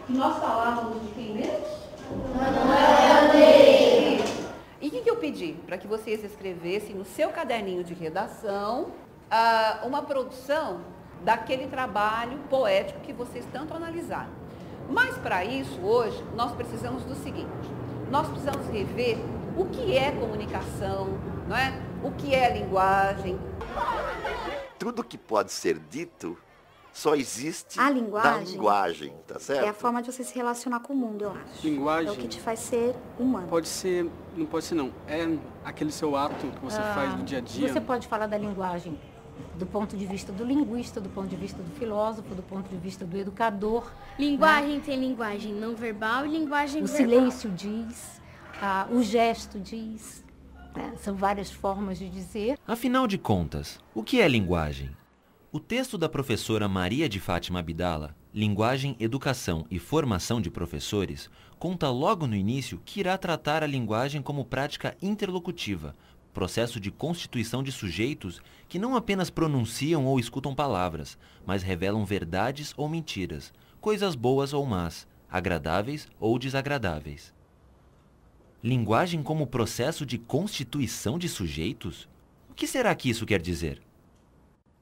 que nós falávamos de quem mesmo? E o que eu pedi? Para que vocês escrevessem no seu caderninho de redação uma produção daquele trabalho poético que vocês tanto analisaram. Mas para isso, hoje, nós precisamos do seguinte, nós precisamos rever o que é comunicação, não é? O que é linguagem. Tudo que pode ser dito só existe A na linguagem, tá certo? é a forma de você se relacionar com o mundo, eu acho. Linguagem. É o que te faz ser humano. Pode ser, não pode ser não. É aquele seu ato que você faz no dia a dia. Você pode falar da linguagem do ponto de vista do linguista, do ponto de vista do filósofo, do ponto de vista do educador. Linguagem, né? Tem linguagem não verbal e linguagem verbal. O silêncio diz, o gesto diz, né? São várias formas de dizer. Afinal de contas, o que é linguagem? O texto da professora Maria de Fátima Abdala, Linguagem, Educação e Formação de Professores, conta logo no início que irá tratar a linguagem como prática interlocutiva, processo de constituição de sujeitos que não apenas pronunciam ou escutam palavras, mas revelam verdades ou mentiras, coisas boas ou más, agradáveis ou desagradáveis. Linguagem como processo de constituição de sujeitos? O que será que isso quer dizer?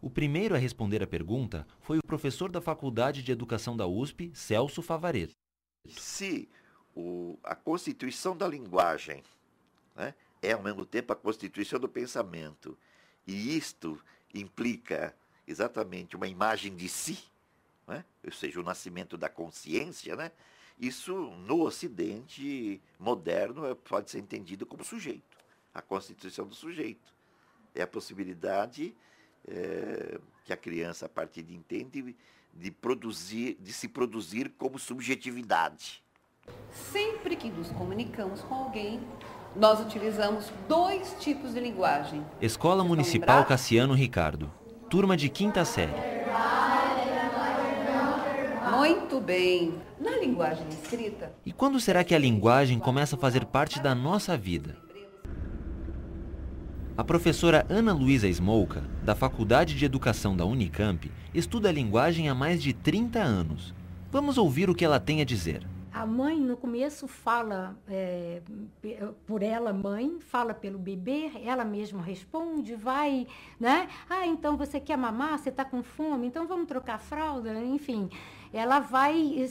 O primeiro a responder a pergunta foi o professor da Faculdade de Educação da USP, Celso Favaretto. Se a constituição da linguagem, né, é ao mesmo tempo a constituição do pensamento, e isto implica exatamente uma imagem de si, né, ou seja, o nascimento da consciência, né, isso no Ocidente moderno pode ser entendido como sujeito, a constituição do sujeito. É a possibilidade que a criança, a partir de entende, de se produzir como subjetividade. Sempre que nos comunicamos com alguém, nós utilizamos dois tipos de linguagem. Escola Municipal Cassiano Ricardo, turma de 5ª série. Muito bem. Na linguagem escrita... E quando será que a linguagem começa a fazer parte da nossa vida? A professora Ana Luísa Smolka, da Faculdade de Educação da Unicamp, estuda a linguagem há mais de 30 anos. Vamos ouvir o que ela tem a dizer. A mãe, no começo, fala por ela, mãe, fala pelo bebê, ela mesma responde, vai, né? Então você quer mamar, você está com fome, então vamos trocar a fralda, enfim. Ela vai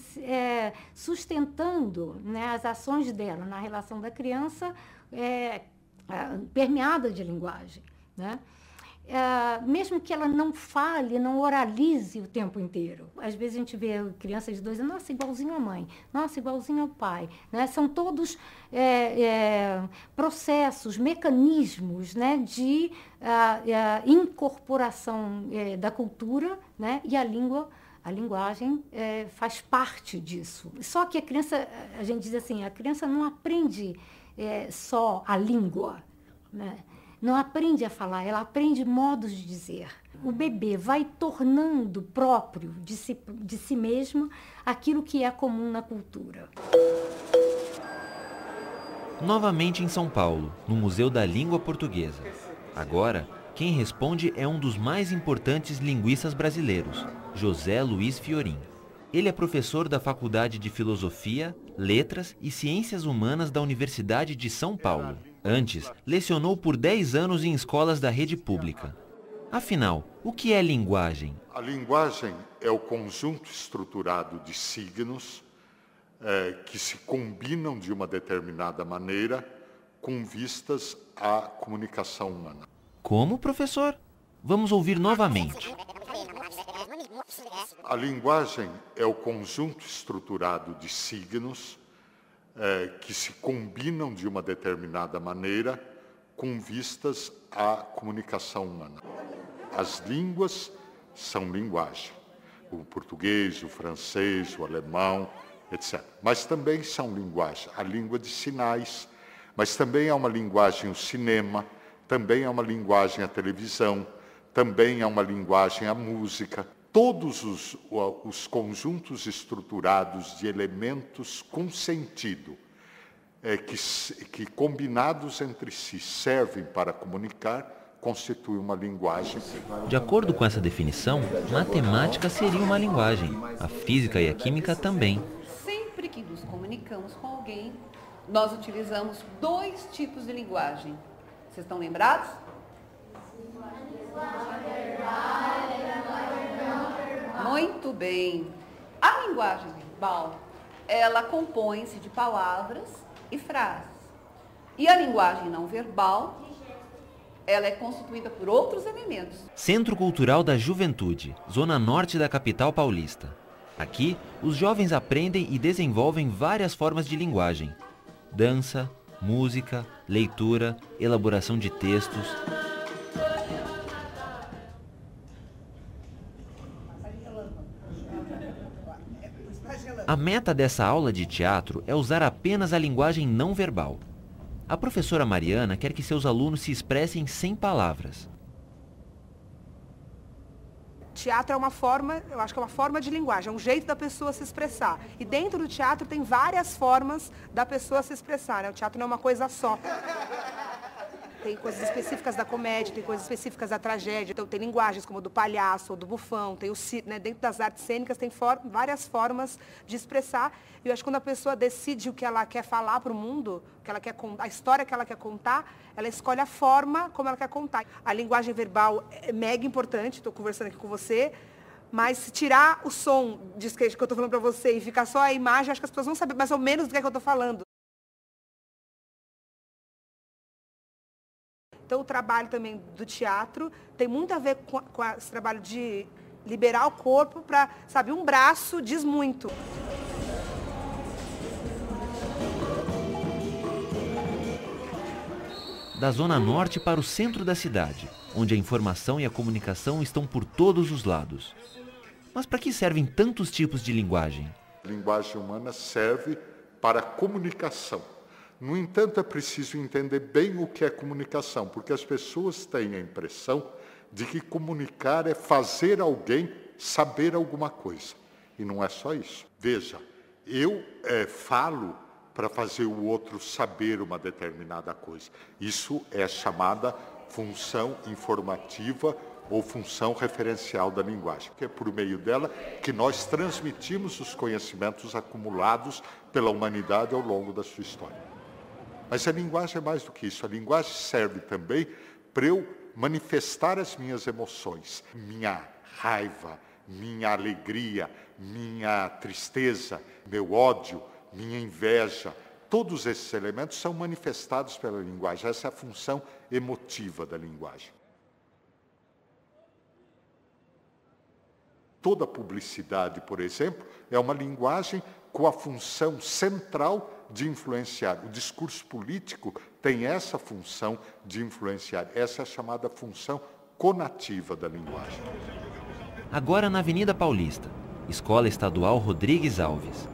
sustentando, né, as ações dela na relação da criança, permeada de linguagem, né? Mesmo que ela não fale, não oralize o tempo inteiro. Às vezes a gente vê crianças de 2 anos, nossa, igualzinho a mãe, nossa, igualzinho ao pai, né? São todos processos, mecanismos, né, de incorporação da cultura, né? E a linguagem faz parte disso. Só que a criança, a gente diz assim, a criança não aprende só a língua, né? Não aprende a falar, ela aprende modos de dizer. O bebê vai tornando próprio de si mesmo aquilo que é comum na cultura. Novamente em São Paulo, no Museu da Língua Portuguesa. Agora, quem responde é um dos mais importantes linguistas brasileiros, José Luiz Fiorin. Ele é professor da Faculdade de Filosofia, Letras e Ciências Humanas da Universidade de São Paulo. Antes, lecionou por 10 anos em escolas da rede pública. Afinal, o que é linguagem? A linguagem é o conjunto estruturado de signos que se combinam de uma determinada maneira com vistas à comunicação humana. Como, professor? Vamos ouvir novamente. A linguagem é o conjunto estruturado de signos que se combinam de uma determinada maneira com vistas à comunicação humana. As línguas são linguagem. O português, o francês, o alemão, etc. Mas também são linguagem. A língua de sinais, mas também é uma linguagem o cinema, também é uma linguagem a televisão, também é uma linguagem a música. Todos os conjuntos estruturados de elementos com sentido, que combinados entre si servem para comunicar, constituem uma linguagem. De acordo com essa definição, matemática seria uma linguagem, a física e a química também. que nos comunicamos com alguém, nós utilizamos 2 tipos de linguagem. Vocês estão lembrados? Muito bem. A linguagem verbal, ela compõe-se de palavras e frases. E a linguagem não verbal, ela é constituída por outros elementos. Centro Cultural da Juventude, zona norte da capital paulista. Aqui, os jovens aprendem e desenvolvem várias formas de linguagem. Dança, música, leitura, elaboração de textos. A meta dessa aula de teatro é usar apenas a linguagem não verbal. A professora Mariana quer que seus alunos se expressem sem palavras. Teatro é uma forma, eu acho que é uma forma de linguagem, é um jeito da pessoa se expressar. E dentro do teatro tem várias formas da pessoa se expressar, né? O teatro não é uma coisa só. Tem coisas específicas da comédia, tem coisas específicas da tragédia, então tem linguagens como do palhaço ou do bufão, tem o, né? Dentro das artes cênicas tem várias formas de expressar. E eu acho que quando a pessoa decide o que ela quer falar para o mundo, o que ela quer contar, a história que ela quer contar, ela escolhe a forma como ela quer contar. A linguagem verbal é mega importante, estou conversando aqui com você, mas se tirar o som disso que eu estou falando para você e ficar só a imagem, acho que as pessoas vão saber mais ou menos do que é que eu estou falando. Então, o trabalho também do teatro tem muito a ver com esse trabalho de liberar o corpo para, sabe, um braço diz muito. Da zona norte para o centro da cidade, onde a informação e a comunicação estão por todos os lados. Mas para que servem tantos tipos de linguagem? A linguagem humana serve para a comunicação. No entanto, é preciso entender bem o que é comunicação, porque as pessoas têm a impressão de que comunicar é fazer alguém saber alguma coisa. E não é só isso. Veja, eu falo para fazer o outro saber uma determinada coisa. Isso é chamada função informativa ou função referencial da linguagem, que é por meio dela que nós transmitimos os conhecimentos acumulados pela humanidade ao longo da sua história. Mas a linguagem é mais do que isso. A linguagem serve também para eu manifestar as minhas emoções. Minha raiva, minha alegria, minha tristeza, meu ódio, minha inveja. Todos esses elementos são manifestados pela linguagem. Essa é a função emotiva da linguagem. Toda publicidade, por exemplo, é uma linguagem com a função central de influenciar. O discurso político tem essa função de influenciar. Essa é a chamada função conativa da linguagem. Agora na Avenida Paulista, Escola Estadual Rodrigues Alves.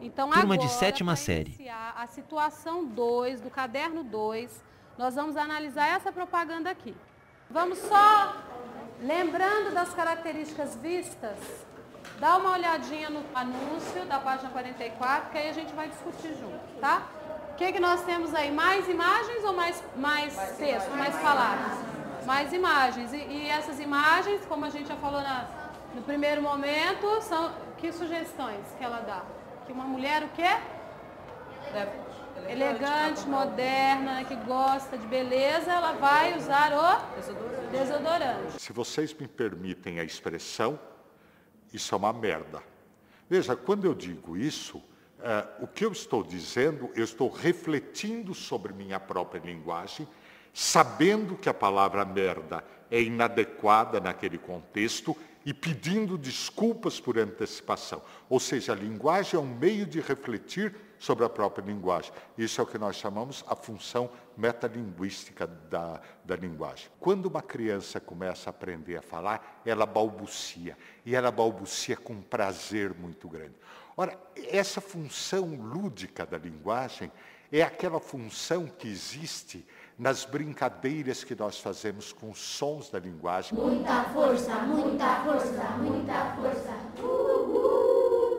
Então, turma agora, de 7ª série. Iniciar a situação 2, do caderno 2, nós vamos analisar essa propaganda aqui. Vamos só, lembrando das características vistas, dá uma olhadinha no anúncio da página 44, que aí a gente vai discutir junto, tá? O que nós temos aí? Mais imagens ou mais texto, mais palavras? Mais imagens. E essas imagens, como a gente já falou no primeiro momento, são que sugestões que ela dá? Que uma mulher o quê? Elegante, moderna, que gosta de beleza, ela vai usar o desodorante. Se vocês me permitem a expressão, isso é uma merda. Veja, quando eu digo isso, o que eu estou dizendo, eu estou refletindo sobre minha própria linguagem, sabendo que a palavra merda é inadequada naquele contexto e pedindo desculpas por antecipação. Ou seja, a linguagem é um meio de refletir sobre a própria linguagem. Isso é o que nós chamamos a função metalinguística da linguagem. Quando uma criança começa a aprender a falar, ela balbucia. E ela balbucia com um prazer muito grande. Ora, essa função lúdica da linguagem é aquela função que existe nas brincadeiras que nós fazemos com os sons da linguagem. Muita força, muita força, muita força.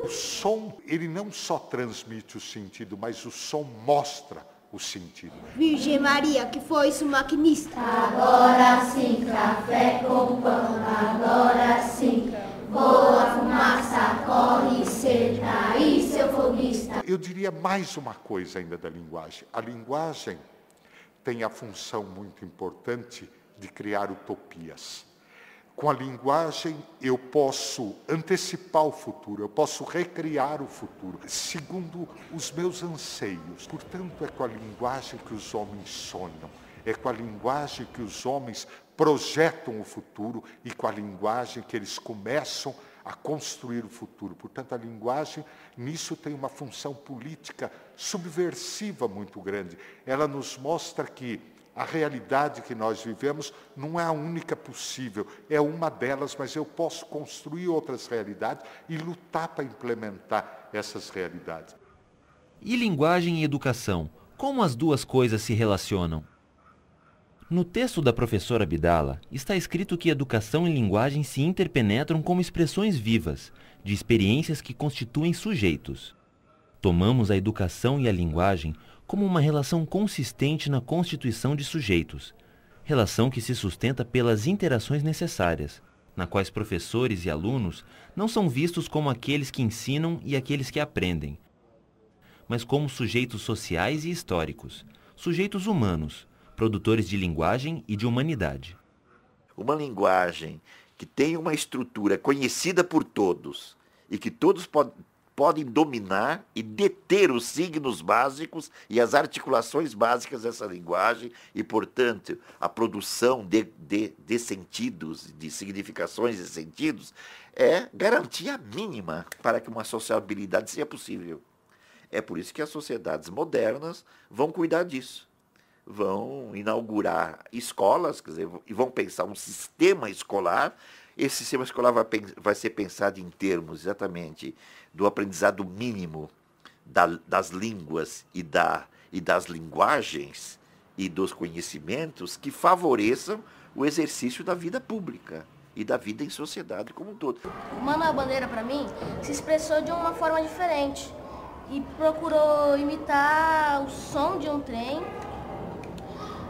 O som, ele não só transmite o sentido, mas o som mostra o sentido. Virgem Maria, que foi isso, maquinista? Agora sim, café com pão, agora sim. Boa fumaça, corre, senta, e seu foguista. Eu diria mais uma coisa ainda da linguagem. A linguagem tem a função muito importante de criar utopias. Com a linguagem, eu posso antecipar o futuro, eu posso recriar o futuro, segundo os meus anseios. Portanto, é com a linguagem que os homens sonham, é com a linguagem que os homens projetam o futuro e com a linguagem que eles começam a construir o futuro. Portanto, a linguagem, nisso, tem uma função política subversiva muito grande. Ela nos mostra que a realidade que nós vivemos não é a única possível, é uma delas, mas eu posso construir outras realidades e lutar para implementar essas realidades. E linguagem e educação? Como as duas coisas se relacionam? No texto da professora Abdala, está escrito que educação e linguagem se interpenetram como expressões vivas, de experiências que constituem sujeitos. Tomamos a educação e a linguagem como uma relação consistente na constituição de sujeitos, relação que se sustenta pelas interações necessárias, na quais professores e alunos não são vistos como aqueles que ensinam e aqueles que aprendem, mas como sujeitos sociais e históricos, sujeitos humanos, produtores de linguagem e de humanidade. Uma linguagem que tem uma estrutura conhecida por todos e que todos podem dominar e deter os signos básicos e as articulações básicas dessa linguagem e, portanto, a produção de sentidos, de significações e sentidos, é garantia mínima para que uma sociabilidade seja possível. É por isso que as sociedades modernas vão cuidar disso. Vão inaugurar escolas, quer dizer, e vão pensar um sistema escolar. Esse sistema escolar vai ser pensado em termos exatamente do aprendizado mínimo das línguas e das linguagens e dos conhecimentos que favoreçam o exercício da vida pública e da vida em sociedade como um todo. O Manuel Bandeira, para mim, se expressou de uma forma diferente e procurou imitar o som de um trem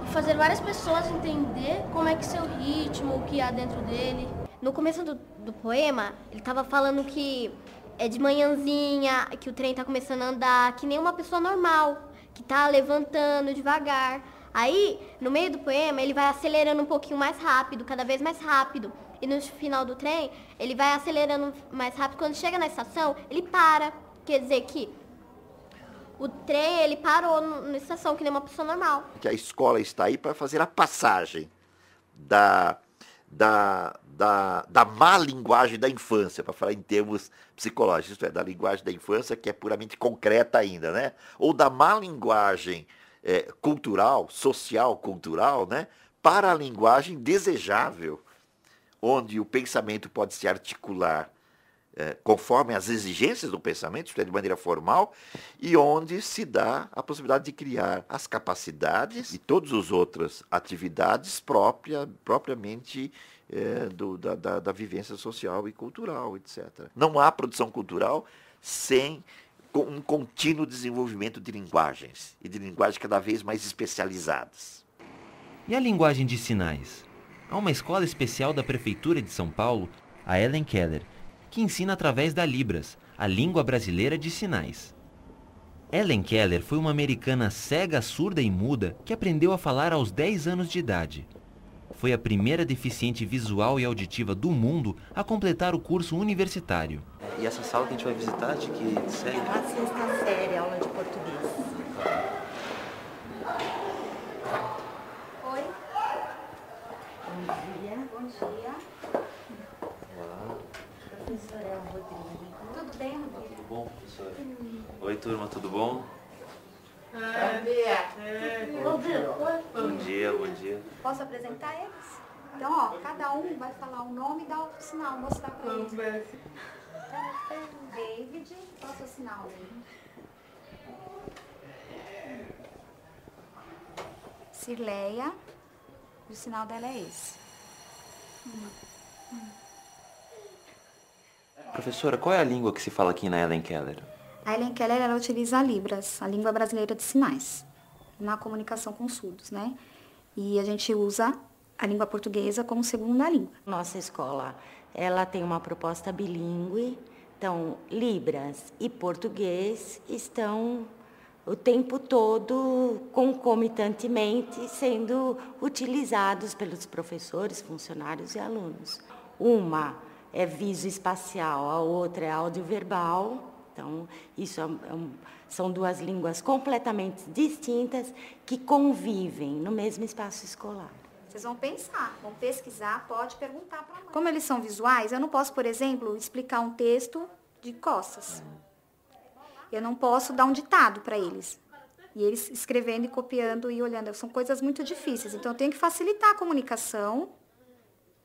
e fazer várias pessoas entender como é que seu ritmo, o que há dentro dele. No começo do poema, ele estava falando que é de manhãzinha, que o trem está começando a andar, que nem uma pessoa normal, que está levantando devagar. Aí, no meio do poema, ele vai acelerando um pouquinho mais rápido, cada vez mais rápido. E no final do trem, ele vai acelerando mais rápido. Quando chega na estação, ele para. Quer dizer que o trem, ele parou na estação, que nem uma pessoa normal. Que a escola está aí para fazer a passagem da má linguagem da infância, para falar em termos psicológicos, isto é, da linguagem da infância que é puramente concreta ainda, né? Ou da má linguagem cultural, social cultural, né? Para a linguagem desejável, onde o pensamento pode se articular conforme as exigências do pensamento, isto é, de maneira formal, e onde se dá a possibilidade de criar as capacidades e todas as outras atividades propriamente da vivência social e cultural, etc. Não há produção cultural sem um contínuo desenvolvimento de linguagens, e de linguagens cada vez mais especializadas. E a linguagem de sinais? Há uma escola especial da Prefeitura de São Paulo, a Helen Keller, que ensina através da Libras, a língua brasileira de sinais. Helen Keller foi uma americana cega, surda e muda que aprendeu a falar aos 10 anos de idade. Foi a primeira deficiente visual e auditiva do mundo a completar o curso universitário. E essa sala que a gente vai visitar, de que série? A sexta série, aula de português. Oi. Bom dia. Bom dia. Olá. Professora Rodrigo. Tudo bem, Rodrigo? Tudo bom, professora? Oi, turma, tudo bom? Bom dia, bom dia. Posso apresentar eles? Então, ó, cada um vai falar o nome e dar o sinal, mostrar pra eles. David, qual é o seu sinal, David? Cirleia, o sinal dela é esse. Professora, qual é a língua que se fala aqui na Helen Keller? A Helen Keller, ela utiliza a Libras, a língua brasileira de sinais, na comunicação com surdos, né? E a gente usa a língua portuguesa como segunda língua. Nossa escola ela tem uma proposta bilíngue, então Libras e português estão o tempo todo, concomitantemente, sendo utilizados pelos professores, funcionários e alunos. Uma é visoespacial, a outra é audioverbal. Então, isso são duas línguas completamente distintas que convivem no mesmo espaço escolar. Vocês vão pensar, vão pesquisar, pode perguntar para a mãe. Como eles são visuais, eu não posso, por exemplo, explicar um texto de costas. Eu não posso dar um ditado para eles. E eles escrevendo e copiando e olhando. São coisas muito difíceis. Então, eu tenho que facilitar a comunicação,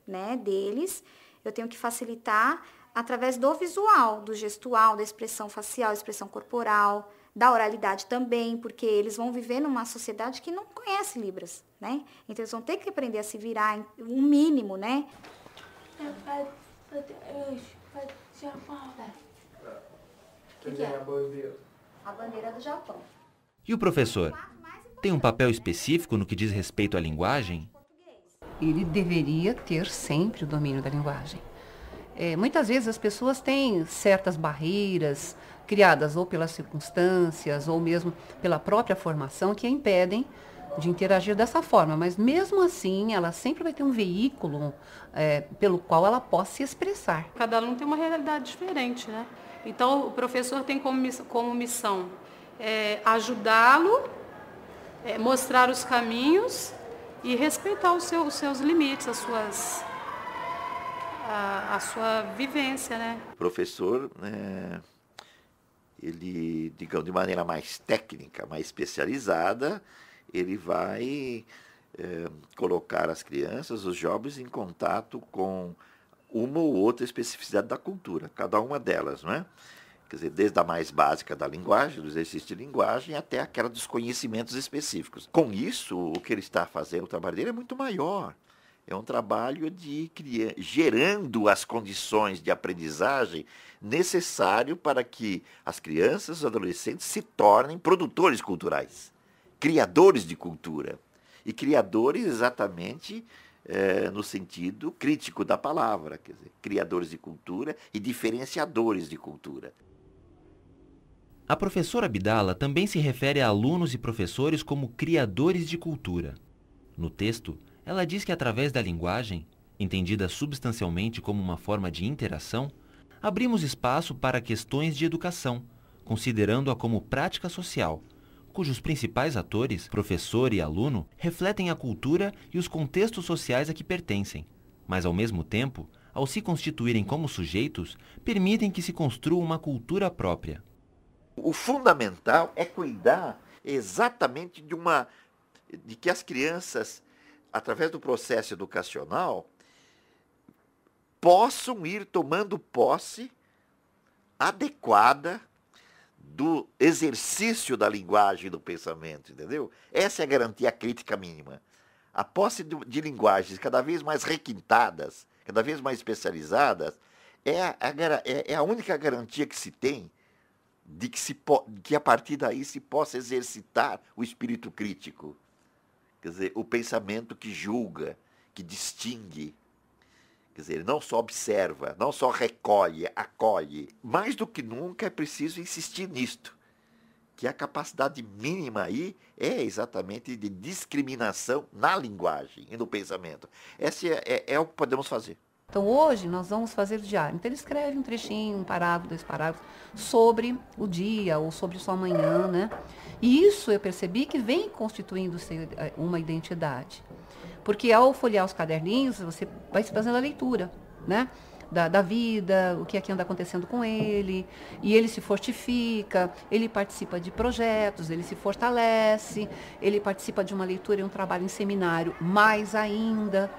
né, deles. Eu tenho que facilitar através do visual, do gestual, da expressão facial, expressão corporal, da oralidade também, porque eles vão viver numa sociedade que não conhece Libras, né? Então, eles vão ter que aprender a se virar, um mínimo, né? O que é? A bandeira do Japão. E o professor? Tem um papel específico no que diz respeito à linguagem? Ele deveria ter sempre o domínio da linguagem. Muitas vezes as pessoas têm certas barreiras criadas ou pelas circunstâncias ou mesmo pela própria formação que a impedem de interagir dessa forma, mas mesmo assim ela sempre vai ter um veículo pelo qual ela possa se expressar. Cada aluno tem uma realidade diferente, né? Então o professor tem como missão ajudá-lo, mostrar os caminhos e respeitar os seus limites, a sua vivência, né? O professor, ele, digamos, de maneira mais técnica, mais especializada, ele vai colocar as crianças, os jovens, em contato com uma ou outra especificidade da cultura, cada uma delas, não é? Quer dizer, desde a mais básica da linguagem, do exercício de linguagem, até aquela dos conhecimentos específicos. Com isso, o que ele está fazendo, o trabalho dele é muito maior. É um trabalho de gerando as condições de aprendizagem necessário para que as crianças e os adolescentes se tornem produtores culturais, criadores de cultura. E criadores exatamente no sentido crítico da palavra, quer dizer, criadores de cultura e diferenciadores de cultura. A professora Abdala também se refere a alunos e professores como criadores de cultura. No texto, ela diz que através da linguagem, entendida substancialmente como uma forma de interação, abrimos espaço para questões de educação, considerando-a como prática social, cujos principais atores, professor e aluno, refletem a cultura e os contextos sociais a que pertencem, mas ao mesmo tempo, ao se constituírem como sujeitos, permitem que se construa uma cultura própria. O fundamental é cuidar exatamente de que as crianças, através do processo educacional, possam ir tomando posse adequada do exercício da linguagem e do pensamento, entendeu? Essa é a garantia crítica mínima. A posse de linguagens cada vez mais requintadas, cada vez mais especializadas, é a única garantia que se tem de que a partir daí se possa exercitar o espírito crítico. Quer dizer, o pensamento que julga, que distingue. Quer dizer, não só observa, não só recolhe, acolhe. Mais do que nunca é preciso insistir nisto. Que a capacidade mínima aí é exatamente de discriminação na linguagem e no pensamento. Esse é o que podemos fazer. Então, hoje, nós vamos fazer o diário. Então, ele escreve um trechinho, um parágrafo, 2 parágrafos, sobre o dia ou sobre sua manhã, né? E isso eu percebi que vem constituindo uma identidade. Porque ao folhear os caderninhos, você vai se fazendo a leitura, né? Da vida, o que é que anda acontecendo com ele, e ele se fortifica, ele participa de projetos, ele se fortalece, ele participa de uma leitura e um trabalho em seminário, mais ainda.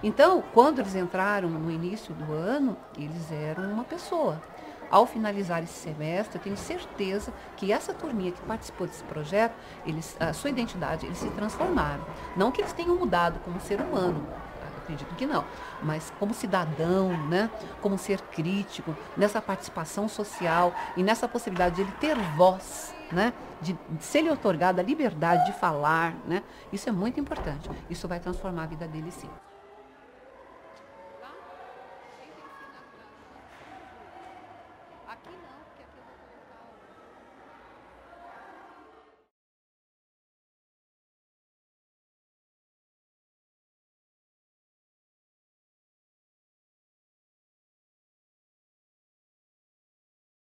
Então, quando eles entraram no início do ano, eles eram uma pessoa. Ao finalizar esse semestre, eu tenho certeza que essa turminha que participou desse projeto, a sua identidade, eles se transformaram. Não que eles tenham mudado como ser humano, acredito que não, mas como cidadão, né? Como ser crítico, nessa participação social e nessa possibilidade de ele ter voz, né? De ser lhe otorgada a liberdade de falar, né? Isso é muito importante. Isso vai transformar a vida dele, sim. Aqui não, porque aqui eu vou